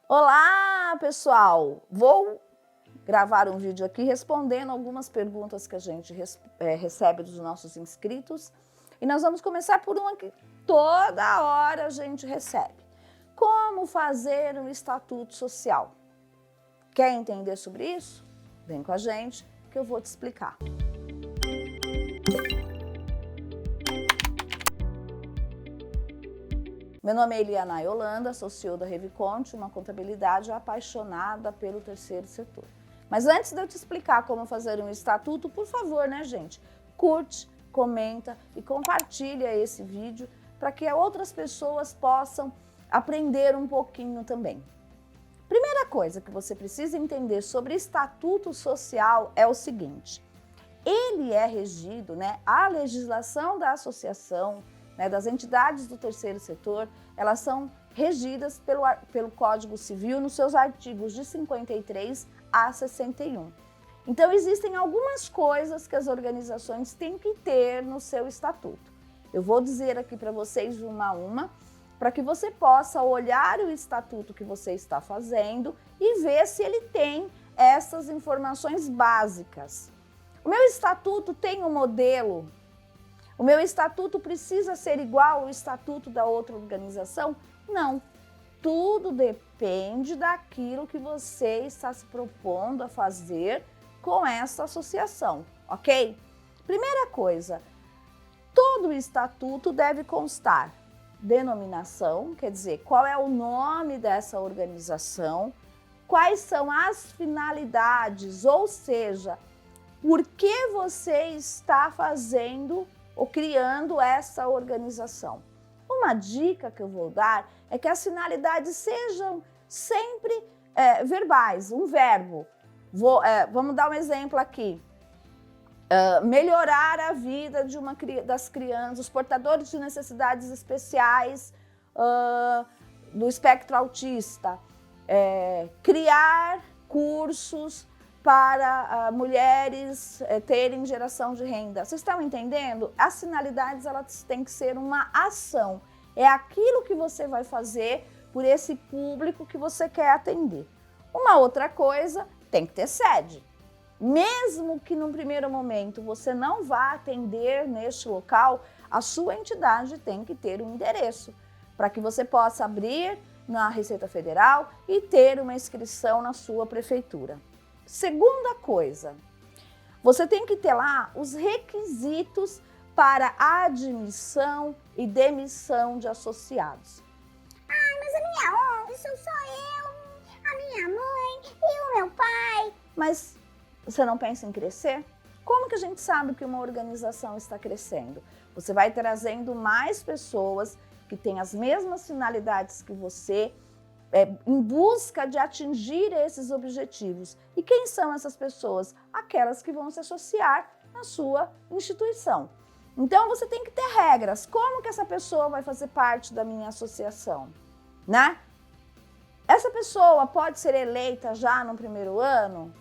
Olá, pessoal! Vou gravar um vídeo aqui respondendo algumas perguntas que a gente recebe dos nossos inscritos. E nós vamos começar por uma que toda hora a gente recebe. Como fazer um estatuto social? Quer entender sobre isso? Vem com a gente que eu vou te explicar. Meu nome é Eliana Yolanda, sou CEO da Reviconte, uma contabilidade apaixonada pelo terceiro setor. Mas antes de eu te explicar como fazer um estatuto, por favor, né, gente? Curte, comenta e compartilha esse vídeo para que outras pessoas possam aprender um pouquinho também. Primeira coisa que você precisa entender sobre estatuto social é o seguinte: ele é regido, a legislação da associação, das entidades do terceiro setor, elas são regidas pelo Código Civil nos seus artigos de 53 a 61. Então, existem algumas coisas que as organizações têm que ter no seu estatuto. Eu vou dizer aqui para vocês uma a uma, para que você possa olhar o estatuto que você está fazendo e ver se ele tem essas informações básicas. O meu estatuto tem um modelo? O meu estatuto precisa ser igual ao estatuto da outra organização? Não. Tudo depende daquilo que você está se propondo a fazer com essa associação, ok? Primeira coisa, todo estatuto deve constar denominação, quer dizer, qual é o nome dessa organização, quais são as finalidades, ou seja, por que você está fazendo ou criando essa organização. Uma dica que eu vou dar é que as finalidades sejam sempre verbais, um verbo. Vamos dar um exemplo aqui. Melhorar a vida das crianças, os portadores de necessidades especiais do espectro autista. Criar cursos para mulheres terem geração de renda. Vocês estão entendendo? As finalidades, elas têm que ser uma ação. É aquilo que você vai fazer por esse público que você quer atender. Uma outra coisa, tem que ter sede. Mesmo que num primeiro momento você não vá atender neste local, a sua entidade tem que ter um endereço, para que você possa abrir na Receita Federal e ter uma inscrição na sua prefeitura. Segunda coisa, você tem que ter lá os requisitos para admissão e demissão de associados. Mas a minha ONG sou só eu, a minha mãe e o meu pai. Mas você não pensa em crescer? Como que a gente sabe que uma organização está crescendo? Você vai trazendo mais pessoas que têm as mesmas finalidades que você, em busca de atingir esses objetivos. E quem são essas pessoas? Aquelas que vão se associar à sua instituição. Então, você tem que ter regras. Como que essa pessoa vai fazer parte da minha associação? Essa pessoa pode ser eleita já no primeiro ano?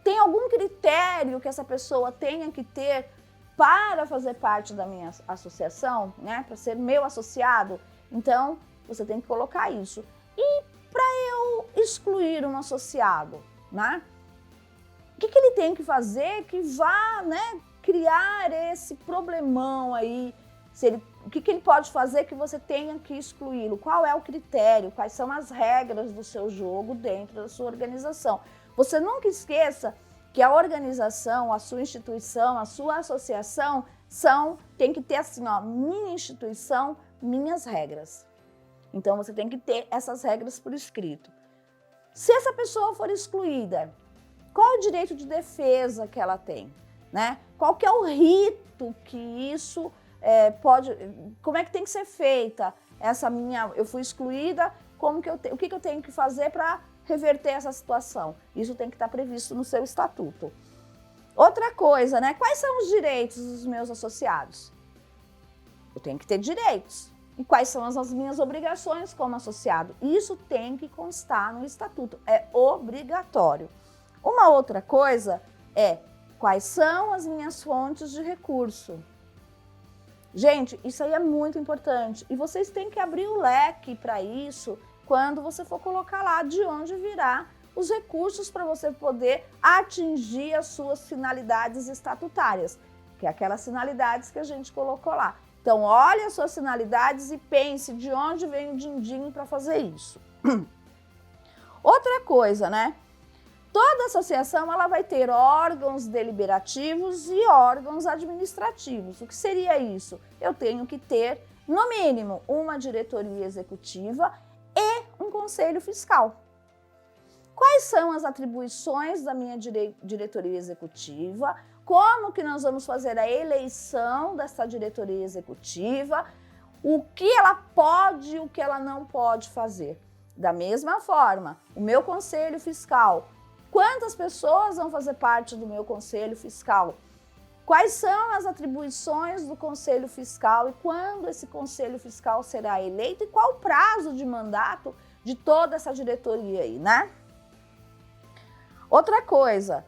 Tem algum critério que essa pessoa tenha que ter para fazer parte da minha associação, para ser meu associado? Então, você tem que colocar isso. E para eu excluir um associado, o que ele tem que fazer que vá, criar esse problemão aí? O que ele pode fazer que você tenha que excluí-lo? Qual é o critério? Quais são as regras do seu jogo dentro da sua organização? Você nunca esqueça que a organização, a sua instituição, a sua associação tem que ter assim, minha instituição, minhas regras. Então, você tem que ter essas regras por escrito. Se essa pessoa for excluída, qual é o direito de defesa que ela tem? Qual que é o rito que isso como é que tem que ser feita eu fui excluída, o que eu tenho que fazer para reverter essa situação? Isso tem que estar previsto no seu estatuto. Outra coisa, quais são os direitos dos meus associados? Eu tenho que ter direitos. E quais são as minhas obrigações como associado? Isso tem que constar no estatuto, é obrigatório. Uma outra coisa é quais são as minhas fontes de recurso. Gente, isso aí é muito importante e vocês têm que abrir o leque para isso quando você for colocar lá de onde virá os recursos para você poder atingir as suas finalidades estatutárias, que é aquelas finalidades que a gente colocou lá. Então, olhe as suas finalidades e pense de onde vem o din-din para fazer isso. Outra coisa, né? Toda associação ela vai ter órgãos deliberativos e órgãos administrativos. O que seria isso? Eu tenho que ter, no mínimo, uma diretoria executiva e um conselho fiscal. Quais são as atribuições da minha diretoria executiva? Como que nós vamos fazer a eleição dessa diretoria executiva? O que ela pode e o que ela não pode fazer? Da mesma forma, o meu conselho fiscal. Quantas pessoas vão fazer parte do meu conselho fiscal? Quais são as atribuições do conselho fiscal e quando esse conselho fiscal será eleito e qual o prazo de mandato de toda essa diretoria aí, né? Outra coisa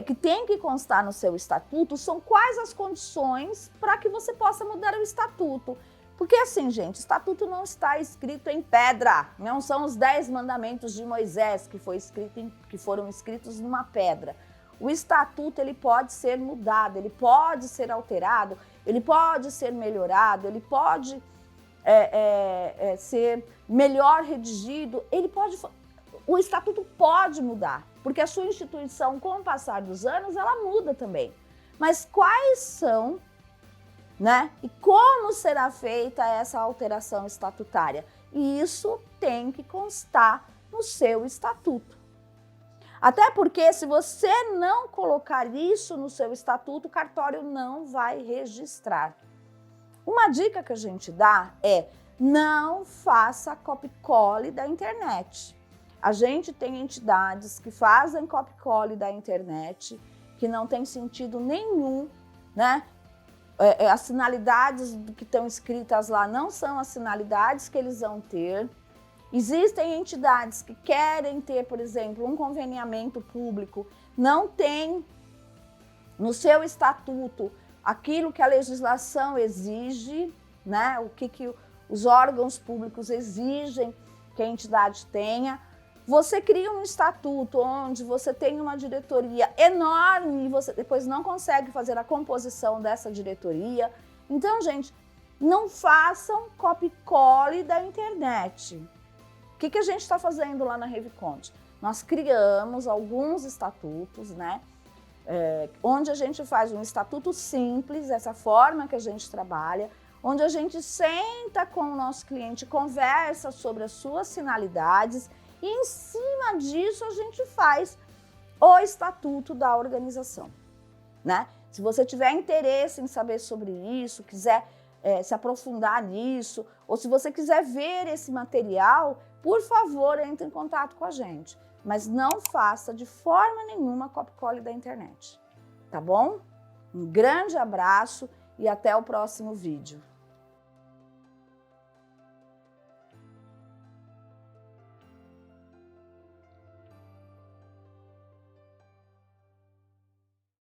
que tem que constar no seu estatuto são quais as condições para que você possa mudar o estatuto. Porque assim, gente, o estatuto não está escrito em pedra, não são os 10 mandamentos de Moisés que foram escritos numa pedra. O estatuto ele pode ser mudado, ele pode ser alterado, ele pode ser melhorado, ele pode ser melhor redigido, o estatuto pode mudar, porque a sua instituição, com o passar dos anos, ela muda também. Mas quais são, né? E como será feita essa alteração estatutária? E isso tem que constar no seu estatuto. Até porque se você não colocar isso no seu estatuto, o cartório não vai registrar. Uma dica que a gente dá é não faça copy-colle da internet. A gente tem entidades que fazem copy-colle da internet, que não tem sentido nenhum, né? As finalidades que estão escritas lá não são as finalidades que eles vão ter. Existem entidades que querem ter, por exemplo, um conveniamento público, não tem no seu estatuto aquilo que a legislação exige, né? O que os órgãos públicos exigem que a entidade tenha. Você cria um estatuto onde você tem uma diretoria enorme e você depois não consegue fazer a composição dessa diretoria. Então, gente, não façam copy-colle da internet. O que a gente está fazendo lá na Reviconte? Nós criamos alguns estatutos, né? Onde a gente faz um estatuto simples, essa forma que a gente trabalha, onde a gente senta com o nosso cliente, conversa sobre as suas finalidades e em cima disso a gente faz o estatuto da organização, né? Se você tiver interesse em saber sobre isso, quiser se aprofundar nisso, ou se você quiser ver esse material, por favor, entre em contato com a gente. Mas não faça de forma nenhuma copy-colle da internet, tá bom? Um grande abraço e até o próximo vídeo.